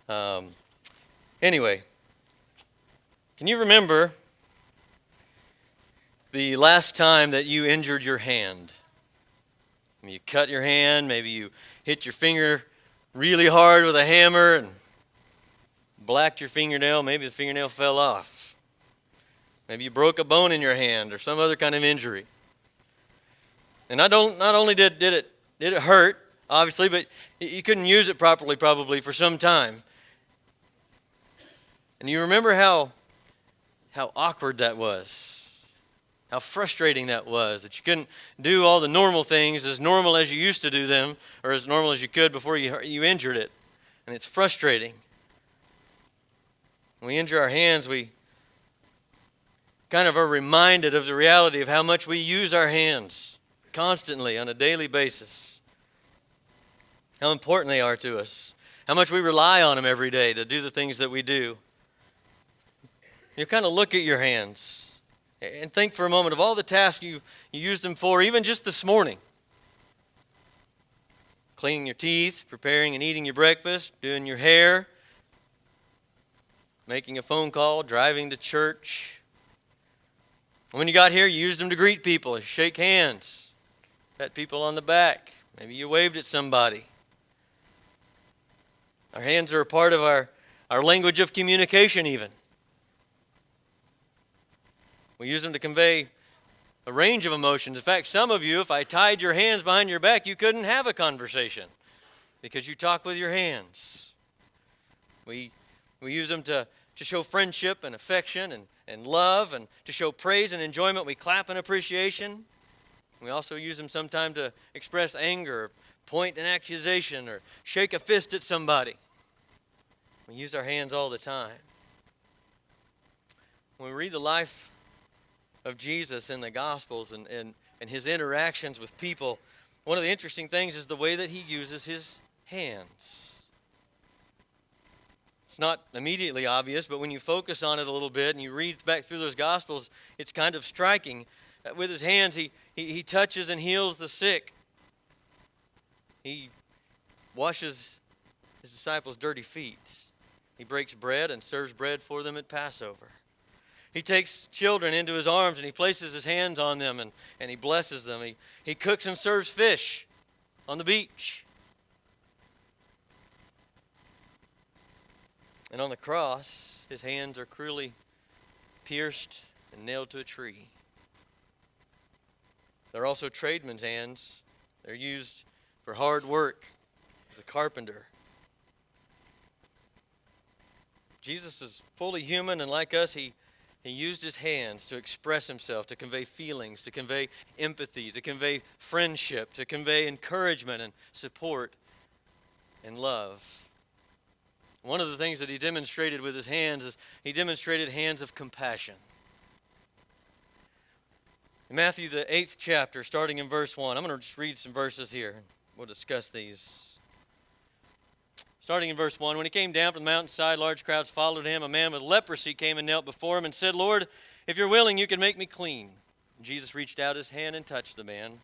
Um, anyway, can you remember the last time that you injured your hand? I mean, you cut your hand, maybe you hit your finger really hard with a hammer and blacked your fingernail, maybe the fingernail fell off. Maybe you broke a bone in your hand or some other kind of injury. And not only did it hurt, obviously, but you couldn't use it properly probably for some time. And you remember how awkward that was, how frustrating that was, that you couldn't do all the normal things as normal as you used to do them, or as normal as you could before you injured it. And it's frustrating. When we injure our hands, we kind of are reminded of the reality of how much we use our hands constantly on a daily basis, how important they are to us, how much we rely on them every day to do the things that we do. You kind of look at your hands and think for a moment of all the tasks you used them for, even just this morning. Cleaning your teeth, preparing and eating your breakfast, doing your hair, making a phone call, driving to church. When you got here, you used them to greet people, shake hands, pat people on the back. Maybe you waved at somebody. Our hands are a part of our language of communication even. We use them to convey a range of emotions. In fact, some of you, if I tied your hands behind your back, you couldn't have a conversation because you talk with your hands. We use them to show friendship and affection and love, and to show praise and enjoyment. We clap in appreciation. We also use them sometimes to express anger, point an accusation, or shake a fist at somebody. We use our hands all the time. When we read the life of Jesus in the Gospels and his interactions with people, one of the interesting things is the way that he uses his hands. It's not immediately obvious, but when you focus on it a little bit and you read back through those Gospels, it's kind of striking. With his hands, he touches and heals the sick. He washes his disciples' dirty feet. He breaks bread and serves bread for them at Passover. He takes children into his arms and he places his hands on them and he blesses them. He cooks and serves fish on the beach. And on the cross, his hands are cruelly pierced and nailed to a tree. They're also tradesmen's hands. They're used for hard work as a carpenter. Jesus is fully human, and like us, he used his hands to express himself, to convey feelings, to convey empathy, to convey friendship, to convey encouragement and support and love. One of the things that he demonstrated with his hands is he demonstrated hands of compassion. In Matthew, the 8th chapter, starting in verse 1, I'm going to just read some verses here. We'll discuss these. Starting in verse 1, when he came down from the mountainside, large crowds followed him. A man with leprosy came and knelt before him and said, "Lord, if you're willing, you can make me clean." Jesus reached out his hand and touched the man.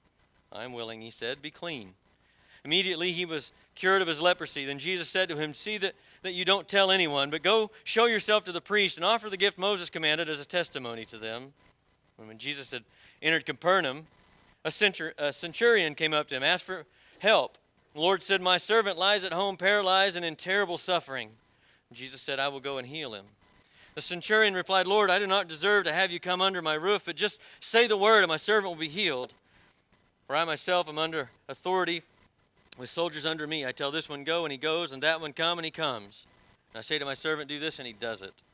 "I'm willing," he said, "be clean." Immediately he was cured of his leprosy. Then Jesus said to him, "See that you don't tell anyone, but go show yourself to the priest and offer the gift Moses commanded as a testimony to them." And when Jesus had entered Capernaum, a centurion came up to him, asked for help. The Lord said, "My servant lies at home paralyzed and in terrible suffering." And Jesus said, "I will go and heal him." The centurion replied, "Lord, I do not deserve to have you come under my roof, but just say the word and my servant will be healed. For I myself am under authority with soldiers under me. I tell this one, go, and he goes, and that one, come, and he comes. And I say to my servant, do this, and he does it."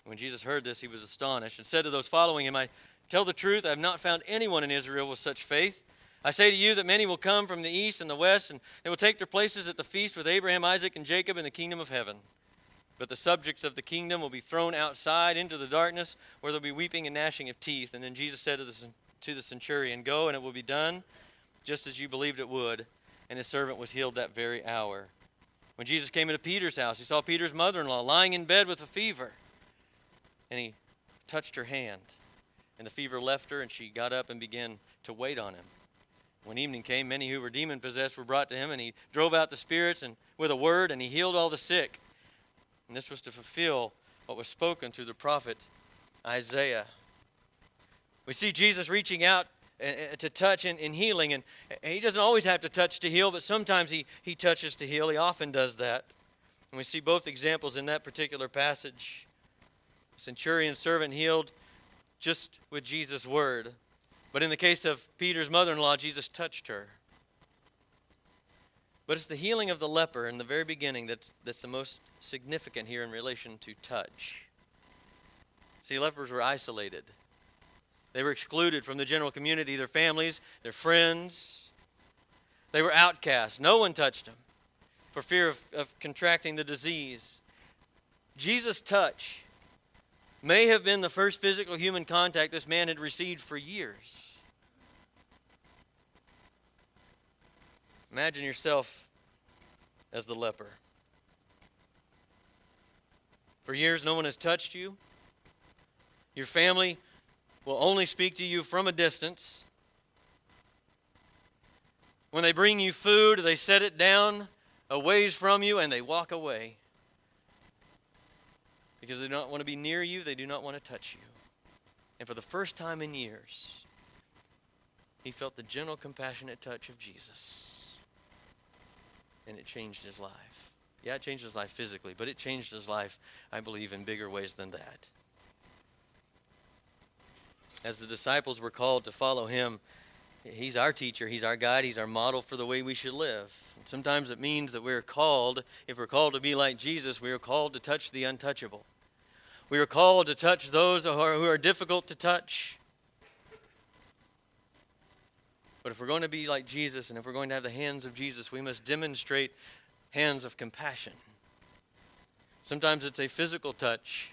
When Jesus heard this, he was astonished and said to those following him, "I tell the truth, I have not found anyone in Israel with such faith. I say to you that many will come from the east and the west, and they will take their places at the feast with Abraham, Isaac, and Jacob in the kingdom of heaven. But the subjects of the kingdom will be thrown outside into the darkness, where there will be weeping and gnashing of teeth." And then Jesus said to the centurion, "Go, and it will be done just as you believed it would." And his servant was healed that very hour. When Jesus came into Peter's house, he saw Peter's mother-in-law lying in bed with a fever. And he touched her hand, and the fever left her, and she got up and began to wait on him. When evening came, many who were demon-possessed were brought to him, and he drove out the spirits and with a word, and he healed all the sick. And this was to fulfill what was spoken through the prophet Isaiah. We see Jesus reaching out to touch in healing, and he doesn't always have to touch to heal, but sometimes he touches to heal. He often does that. And we see both examples in that particular passage. The centurion's servant healed just with Jesus' word. But in the case of Peter's mother-in-law, Jesus touched her. But it's the healing of the leper in the very beginning that's the most significant here in relation to touch. See, lepers were isolated. They were excluded from the general community, their families, their friends. They were outcasts. No one touched them for fear of contracting the disease. Jesus' touch may have been the first physical human contact this man had received for years. Imagine yourself as the leper. For years, no one has touched you. Your family will only speak to you from a distance. When they bring you food, they set it down a ways from you and they walk away. Because they do not want to be near you, they do not want to touch you. And for the first time in years, he felt the gentle, compassionate touch of Jesus. And it changed his life. Yeah, it changed his life physically, but it changed his life, I believe, in bigger ways than that. As the disciples were called to follow him, he's our teacher, he's our guide, he's our model for the way we should live. And sometimes it means that we're called, if we're called to be like Jesus, we are called to touch the untouchable. We are called to touch those who are difficult to touch. But if we're going to be like Jesus, and if we're going to have the hands of Jesus, we must demonstrate hands of compassion. Sometimes it's a physical touch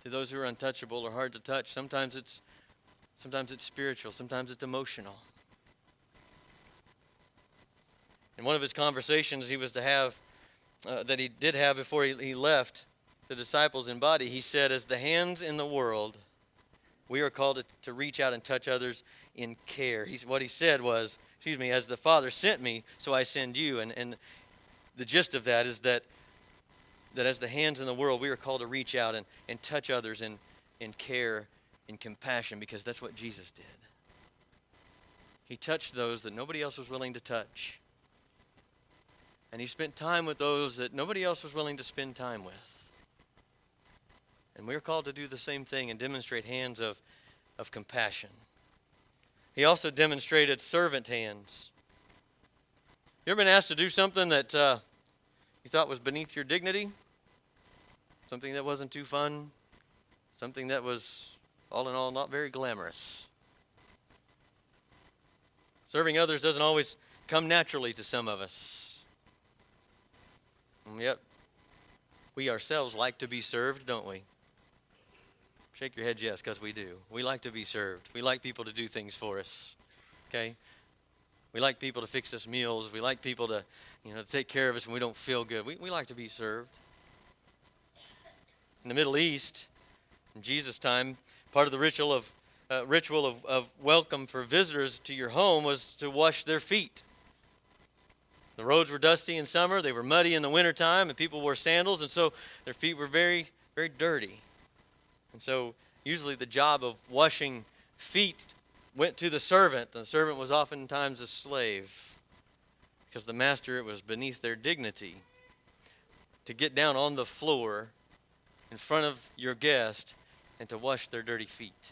to those who are untouchable or hard to touch. Sometimes it's spiritual. Sometimes it's emotional. In one of his conversations he was to have, that he did have before he left the disciples in body, he said, as the hands in the world, we are called to reach out and touch others in care. What he said was, as the Father sent me, so I send you. And the gist of that is that as the hands in the world, we are called to reach out and touch others in care, in compassion, because that's what Jesus did. He touched those that nobody else was willing to touch. And he spent time with those that nobody else was willing to spend time with. And we're called to do the same thing and demonstrate hands of compassion. He also demonstrated servant hands. You ever been asked to do something that you thought was beneath your dignity? Something that wasn't too fun? Something that was, all in all, not very glamorous? Serving others doesn't always come naturally to some of us. And yet, we ourselves like to be served, don't we? Shake your head yes, because we do. We like to be served. We like people to do things for us. Okay? We like people to fix us meals. We like people to take care of us when we don't feel good. We like to be served. In the Middle East, in Jesus' time, part of the ritual of welcome for visitors to your home was to wash their feet. The roads were dusty in summer. They were muddy in the wintertime, and people wore sandals, and so their feet were very, very dirty. And so usually the job of washing feet went to the servant. The servant was oftentimes a slave because the master, it was beneath their dignity to get down on the floor in front of your guest and to wash their dirty feet.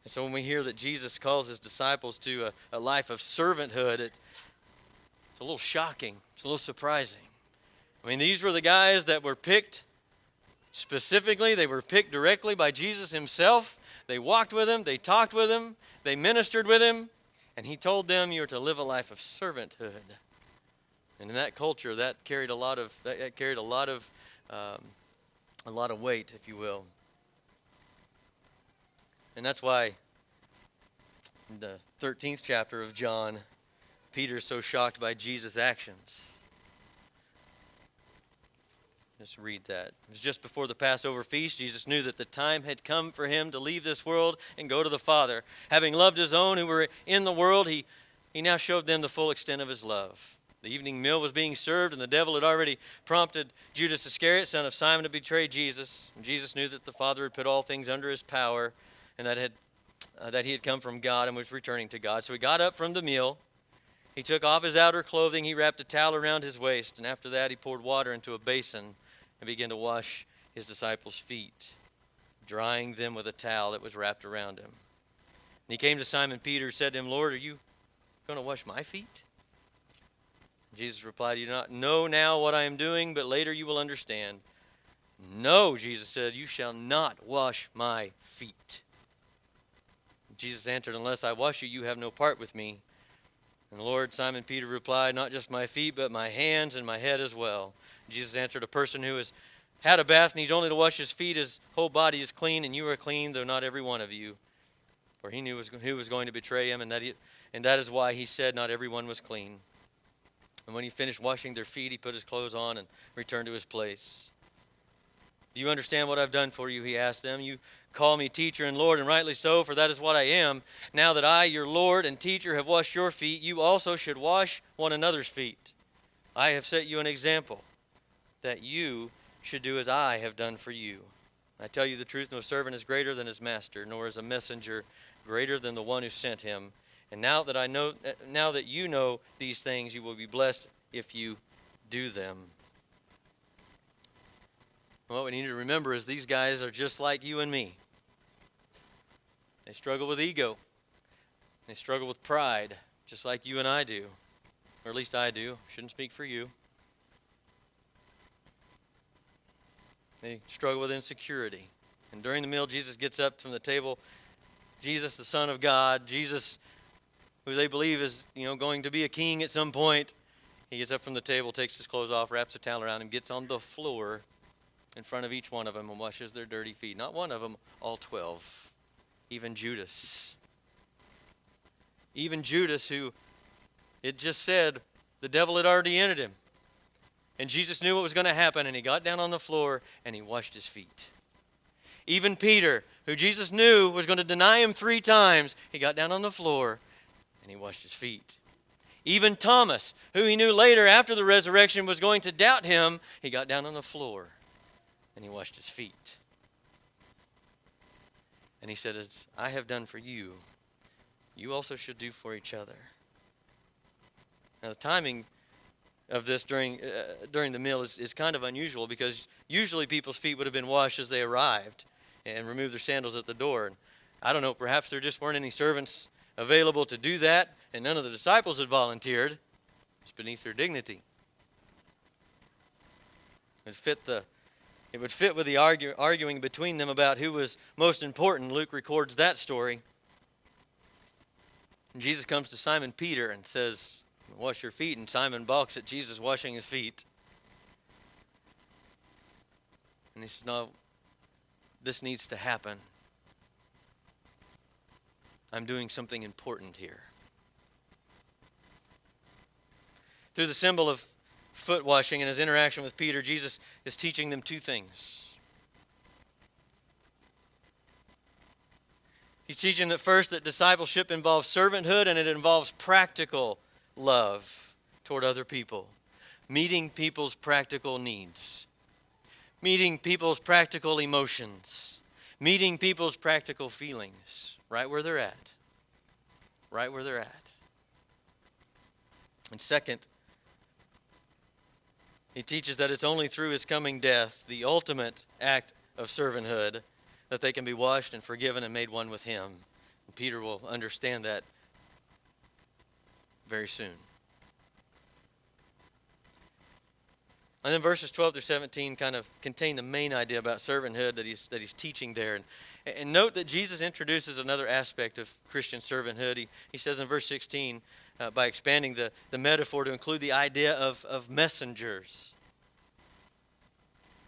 And so when we hear that Jesus calls his disciples to a life of servanthood, it's a little shocking. It's a little surprising. I mean, these were the guys that were picked specifically. They were picked directly by Jesus himself. They walked with him. They talked with him. They ministered with him. And he told them you are to live a life of servanthood. And in that culture, that carried a lot of weight, if you will. And that's why in the 13th chapter of John, Peter's so shocked by Jesus' actions. Let's read that. It was just before the Passover feast. Jesus knew that the time had come for him to leave this world and go to the Father. Having loved his own who were in the world, he now showed them the full extent of his love. The evening meal was being served, and the devil had already prompted Judas Iscariot, son of Simon, to betray Jesus. And Jesus knew that the Father had put all things under his power, and that he had come from God and was returning to God. So he got up from the meal. He took off his outer clothing. He wrapped a towel around his waist, and after that he poured water into a basin and began to wash his disciples' feet, drying them with a towel that was wrapped around him. And he came to Simon Peter and said to him, Lord, are you going to wash my feet? Jesus replied, you do not know now what I am doing, but later you will understand. No, Jesus said, you shall not wash my feet. Jesus answered, unless I wash you, you have no part with me. And the Lord, Simon Peter replied, not just my feet, but my hands and my head as well. Jesus answered, a person who has had a bath needs only to wash his feet, his whole body is clean, and you are clean, though not every one of you. For he knew who was going to betray him, and that is why he said not everyone was clean. And when he finished washing their feet, he put his clothes on and returned to his place. Do you understand what I've done for you? He asked them. You call me teacher and Lord, and rightly so, for that is what I am. Now that I, your Lord and teacher, have washed your feet, you also should wash one another's feet. I have set you an example, that you should do as I have done for you. I tell you the truth, no servant is greater than his master, nor is a messenger greater than the one who sent him. And now that you know these things, you will be blessed if you do them. What we need to remember is these guys are just like you and me. They struggle with ego. They struggle with pride, just like you and I do. Or at least I do. Shouldn't speak for you. They struggle with insecurity. And during the meal, Jesus gets up from the table. Jesus, the Son of God, Jesus, who they believe is, going to be a king at some point. He gets up from the table, takes his clothes off, wraps a towel around him, gets on the floor in front of each one of them and washes their dirty feet. Not one of them, all 12. Even Judas. Even Judas, who it just said the devil had already entered him. And Jesus knew what was going to happen, and he got down on the floor and he washed his feet. Even Peter, who Jesus knew was going to deny him 3 times, he got down on the floor and he washed his feet. Even Thomas, who he knew later after the resurrection was going to doubt him, he got down on the floor and he washed his feet. And he said, as I have done for you, you also should do for each other. Now the timing of this during the meal is kind of unusual, because usually people's feet would have been washed as they arrived and removed their sandals at the door. And I don't know, perhaps there just weren't any servants available to do that, and none of the disciples had volunteered. It's beneath their dignity. It would fit with the arguing between them about who was most important. Luke records that story. And Jesus comes to Simon Peter and says, wash your feet, and Simon balks at Jesus washing his feet. And he says, no, this needs to happen. I'm doing something important here. Through the symbol of foot washing and his interaction with Peter, Jesus is teaching them 2 things. He's teaching that first, that discipleship involves servanthood, and it involves practical love toward other people. Meeting people's practical needs. Meeting people's practical emotions. Meeting people's practical feelings. Right where they're at. Right where they're at. And second, he teaches that it's only through his coming death, the ultimate act of servanthood, that they can be washed and forgiven and made one with him. And Peter will understand that very soon. And then verses 12 through 17 kind of contain the main idea about servanthood that he's teaching there. And note that Jesus introduces another aspect of Christian servanthood. He says in verse 16, by expanding the metaphor to include the idea of messengers.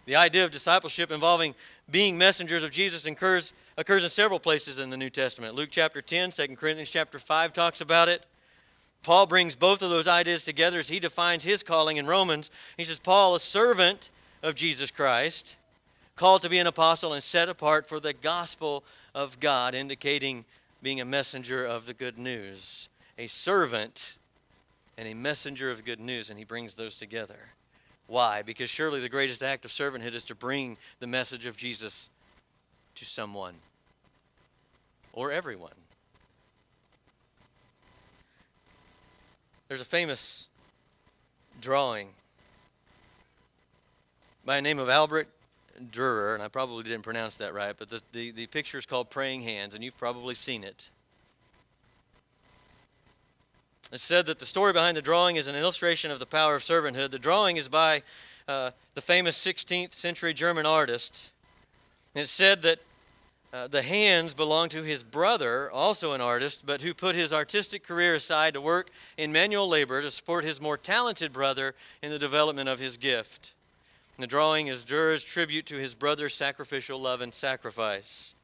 The idea of discipleship involving being messengers of Jesus occurs in several places in the New Testament. Luke chapter 10, 2 Corinthians chapter 5 talks about it. Paul brings both of those ideas together as he defines his calling in Romans. He says, Paul, a servant of Jesus Christ, called to be an apostle and set apart for the gospel of God, indicating being a messenger of the good news. A servant and a messenger of good news, and he brings those together. Why? Because surely the greatest act of servanthood is to bring the message of Jesus to someone or everyone. There's a famous drawing by the name of Albert Dürer, and I probably didn't pronounce that right, but the picture is called Praying Hands, and you've probably seen it. It's said that the story behind the drawing is an illustration of the power of servanthood. The drawing is by the famous 16th century German artist. And it's said that the hands belong to his brother, also an artist, but who put his artistic career aside to work in manual labor to support his more talented brother in the development of his gift. And the drawing is Dürer's tribute to his brother's sacrificial love and sacrifice.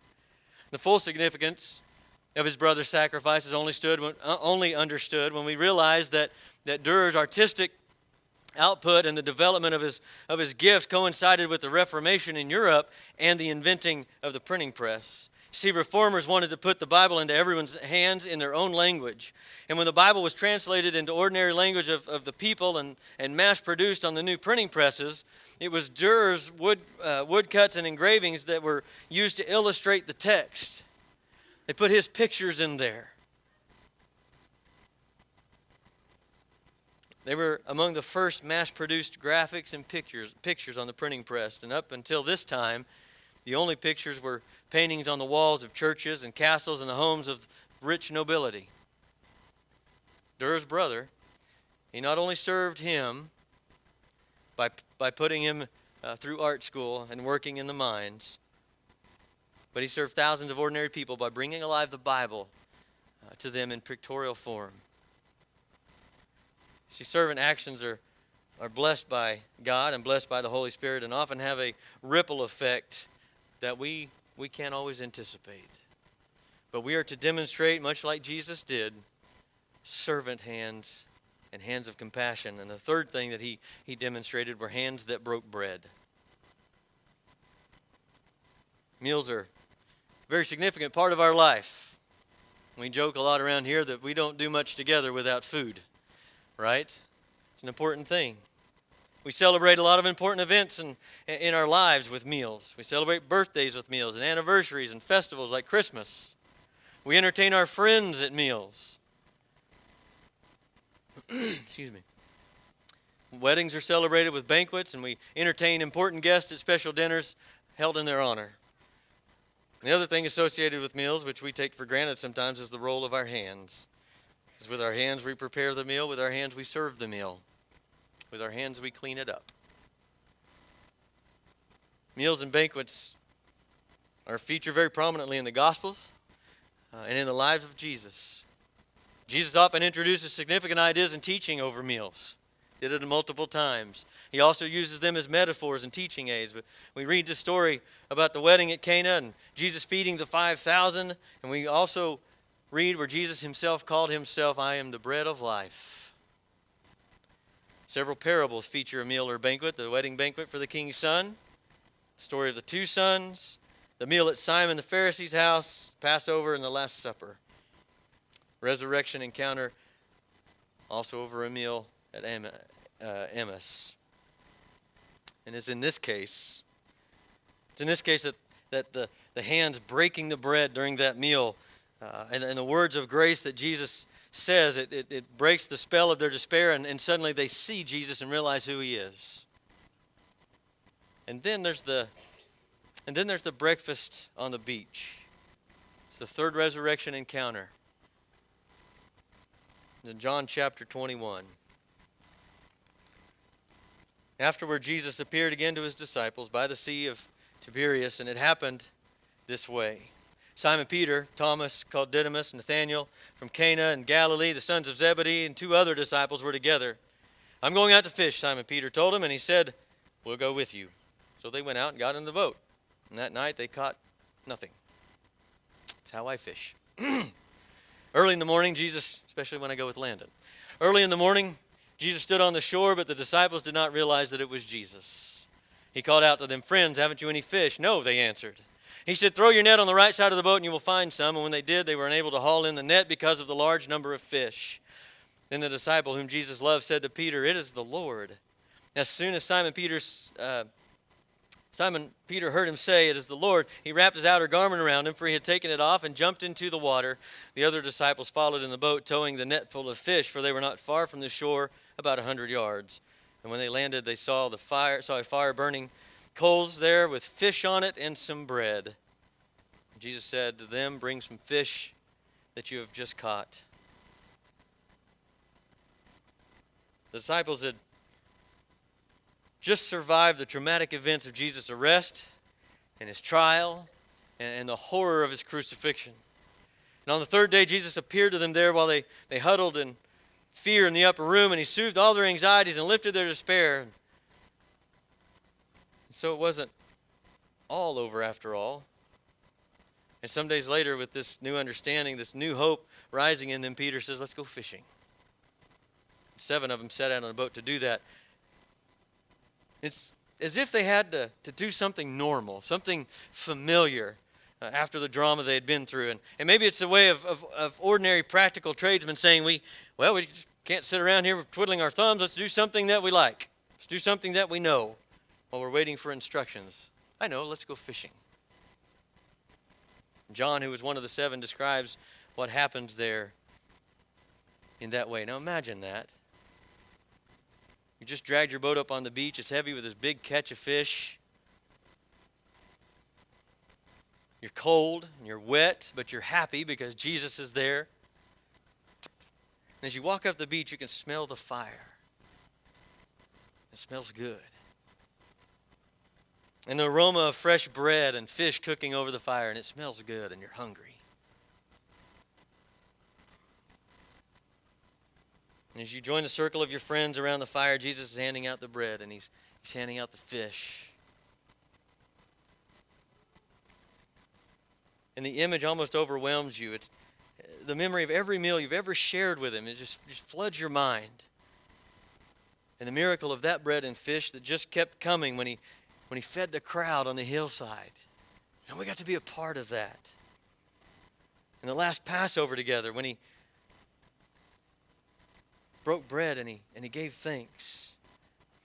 The full significance of his brother's sacrifice is only understood when we realize that Dürer's artistic output and the development of his gift coincided with the Reformation in Europe and the inventing of the printing press. See, reformers wanted to put the Bible into everyone's hands in their own language. And when the Bible was translated into ordinary language of the people and mass-produced on the new printing presses, it was Dürer's woodcuts and engravings that were used to illustrate the text. They put his pictures in there. They were among the first mass-produced graphics and pictures on the printing press. And up until this time, the only pictures were paintings on the walls of churches and castles and the homes of rich nobility. Dürer's brother, he not only served him by putting him through art school and working in the mines, but he served thousands of ordinary people by bringing alive the Bible to them in pictorial form. See, servant actions are blessed by God and blessed by the Holy Spirit and often have a ripple effect that we can't always anticipate. But we are to demonstrate, much like Jesus did, servant hands and hands of compassion. And the third thing that he demonstrated were hands that broke bread. Meals are a very significant part of our life. We joke a lot around here that we don't do much together without food, right? It's an important thing. We celebrate a lot of important events in our lives with meals. We celebrate birthdays with meals and anniversaries and festivals like Christmas. We entertain our friends at meals. Excuse me. Weddings are celebrated with banquets, and we entertain important guests at special dinners held in their honor. And the other thing associated with meals, which we take for granted sometimes, is the role of our hands. Because with our hands we prepare the meal, with our hands we serve the meal. With our hands we clean it up. Meals and banquets are featured very prominently in the Gospels and in the lives of Jesus. Jesus often introduces significant ideas and teaching over meals. Did it multiple times. He also uses them as metaphors and teaching aids. We read the story about the wedding at Cana and Jesus feeding the 5,000. And we also read where Jesus himself called himself, "I am the bread of life." Several parables feature a meal or banquet: the wedding banquet for the king's son, the story of the two sons, the meal at Simon the Pharisee's house, Passover, and the Last Supper. Resurrection encounter, also over a meal at Emmaus. And it's in this case that the hands breaking the bread during that meal and the words of grace that Jesus says, it breaks the spell of their despair, and suddenly they see Jesus and realize who he is. And then there's the breakfast on the beach. It's the third resurrection encounter. In John chapter 21. Afterward, Jesus appeared again to his disciples by the Sea of Tiberias, and it happened this way. Simon Peter, Thomas called Didymus, Nathanael from Cana in Galilee, the sons of Zebedee, and two other disciples were together. "I'm going out to fish," Simon Peter told him, and he said, "We'll go with you." So they went out and got in the boat. And that night they caught nothing. That's how I fish. Early in the morning, Jesus, especially when I go with Landon, early in the morning, Jesus stood on the shore, but the disciples did not realize that it was Jesus. He called out to them, "Friends, haven't you any fish?" "No," they answered. He said, "Throw your net on the right side of the boat and you will find some." And when they did, they were unable to haul in the net because of the large number of fish. Then the disciple whom Jesus loved said to Peter, "It is the Lord." As soon as Simon Peter heard him say, "It is the Lord," he wrapped his outer garment around him, for he had taken it off, and jumped into the water. The other disciples followed in the boat, towing the net full of fish, for they were not far from the shore, about 100 yards. And when they landed, they saw a fire burning, coals there with fish on it and some bread. Jesus said to them, "Bring some fish that you have just caught." The disciples had just survived the traumatic events of Jesus' arrest and his trial and the horror of his crucifixion. And on the third day, Jesus appeared to them there while they huddled in fear in the upper room, and he soothed all their anxieties and lifted their despair. And so it wasn't all over after all. And some days later, with this new understanding, this new hope rising in them, Peter says, "Let's go fishing." 7 of them set out on a boat to do that. It's as if they had to do something normal, something familiar after the drama they had been through. And maybe it's a way of ordinary practical tradesmen saying, we just can't sit around here twiddling our thumbs. Let's do something that we like. Let's do something that we know while we're waiting for instructions. I know, let's go fishing. John, who was one of the 7, describes what happens there in that way. Now imagine that. You just dragged your boat up on the beach. It's heavy with this big catch of fish. You're cold and you're wet, but you're happy because Jesus is there. And as you walk up the beach, you can smell the fire. It smells good. And the aroma of fresh bread and fish cooking over the fire, and it smells good, and you're hungry. And as you join the circle of your friends around the fire, Jesus is handing out the bread, and he's handing out the fish. And the image almost overwhelms you. It's the memory of every meal you've ever shared with him. It just floods your mind. And the miracle of that bread and fish that just kept coming when he fed the crowd on the hillside. And we got to be a part of that. And the last Passover together, when he broke bread and he gave thanks.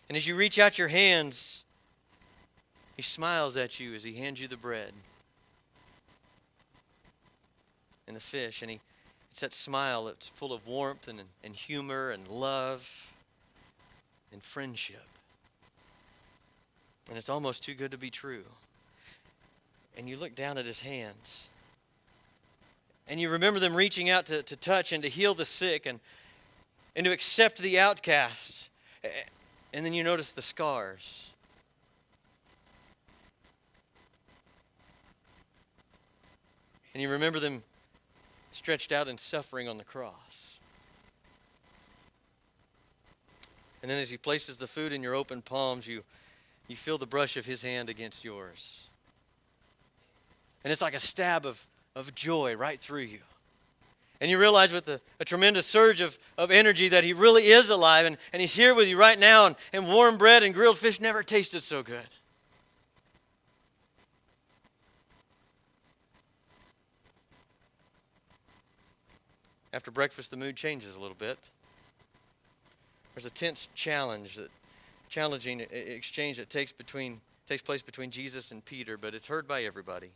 And as you reach out your hands, he smiles at you as he hands you the bread and the fish. And it's that smile that's full of warmth and humor and love and friendship. And it's almost too good to be true. And you look down at his hands. And you remember them reaching out to touch and to heal the sick and to accept the outcast. And then you notice the scars. And you remember them stretched out in suffering on the cross. And then as he places the food in your open palms, you feel the brush of his hand against yours. And it's like a stab of joy right through you. And you realize with a tremendous surge of energy that he really is alive, and he's here with you right now, and warm bread and grilled fish never tasted so good. After breakfast, the mood changes a little bit. There's a tense challenging exchange that takes place between Jesus and Peter, but it's heard by everybody.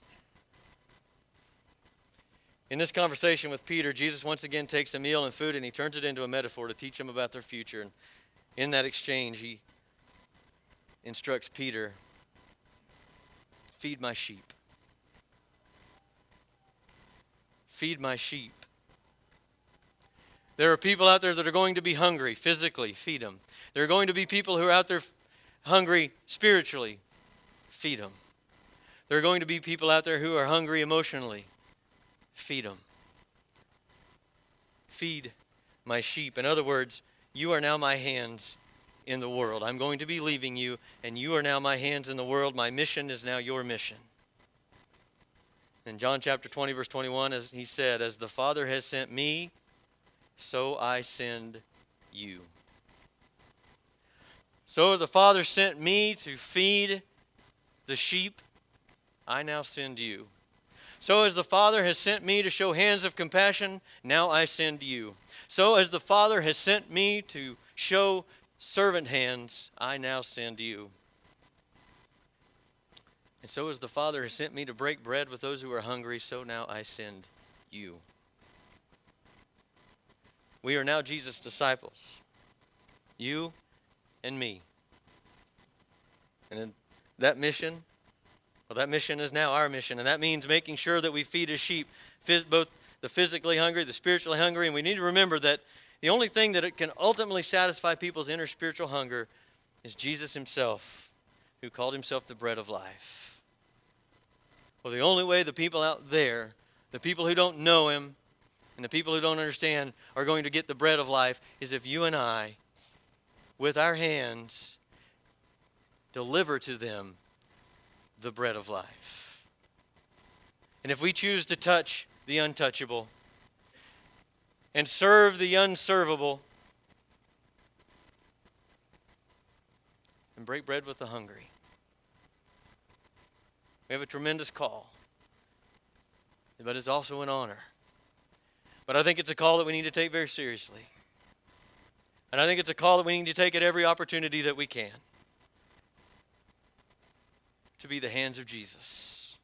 In this conversation with Peter, Jesus once again takes a meal and food and he turns it into a metaphor to teach them about their future. And in that exchange, he instructs Peter, "Feed my sheep. Feed my sheep." There are people out there that are going to be hungry physically. Feed them. There are going to be people who are out there hungry spiritually. Feed them. There are going to be people out there who are hungry emotionally. Feed them. Feed my sheep. In other words, you are now my hands in the world. I'm going to be leaving you, and you are now my hands in the world. My mission is now your mission. In John chapter 20, verse 21, as he said, "As the Father has sent me, so I send you." So the Father sent me to feed the sheep. I now send you. So as the Father has sent me to show hands of compassion, now I send you. So as the Father has sent me to show servant hands, I now send you. And so as the Father has sent me to break bread with those who are hungry, so now I send you. We are now Jesus' disciples. You and me. And that mission, well, that mission is now our mission. And that means making sure that we feed as sheep, both the physically hungry, the spiritually hungry. And we need to remember that the only thing that it can ultimately satisfy people's inner spiritual hunger is Jesus himself, who called himself the bread of life. Well, the only way the people out there, the people who don't know him, and the people who don't understand are going to get the bread of life is if you and I, with our hands, deliver to them the bread of life. And if we choose to touch the untouchable and serve the unservable and break bread with the hungry, we have a tremendous call, but it's also an honor. But I think it's a call that we need to take very seriously. And I think it's a call that we need to take at every opportunity that we can to be the hands of Jesus.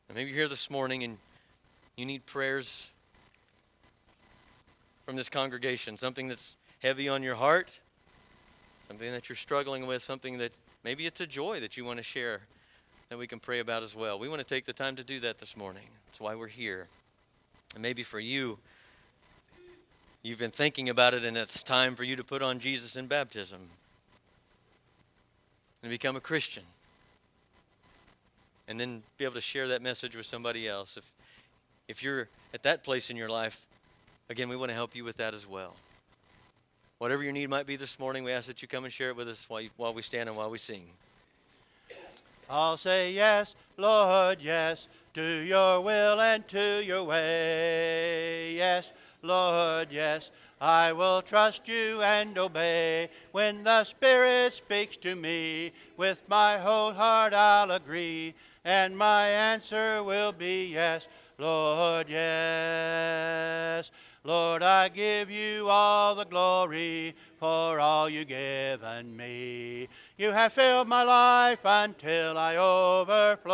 And maybe you're here this morning and you need prayers from this congregation, something that's heavy on your heart, something that you're struggling with, something that maybe it's a joy that you want to share that we can pray about as well. We want to take the time to do that this morning. That's why we're here. And maybe for you, you've been thinking about it and it's time for you to put on Jesus in baptism and become a Christian. And then be able to share that message with somebody else. If you're at that place in your life, again, we want to help you with that as well. Whatever your need might be this morning, we ask that you come and share it with us while we stand and while we sing. I'll say yes, Lord, yes, to your will and to your way. Yes, Lord, yes, I will trust you and obey. When the Spirit speaks to me, with my whole heart I'll agree, and my answer will be yes, Lord, yes. Lord, I give you all the glory for all you've given me. You have filled my life until I overflow.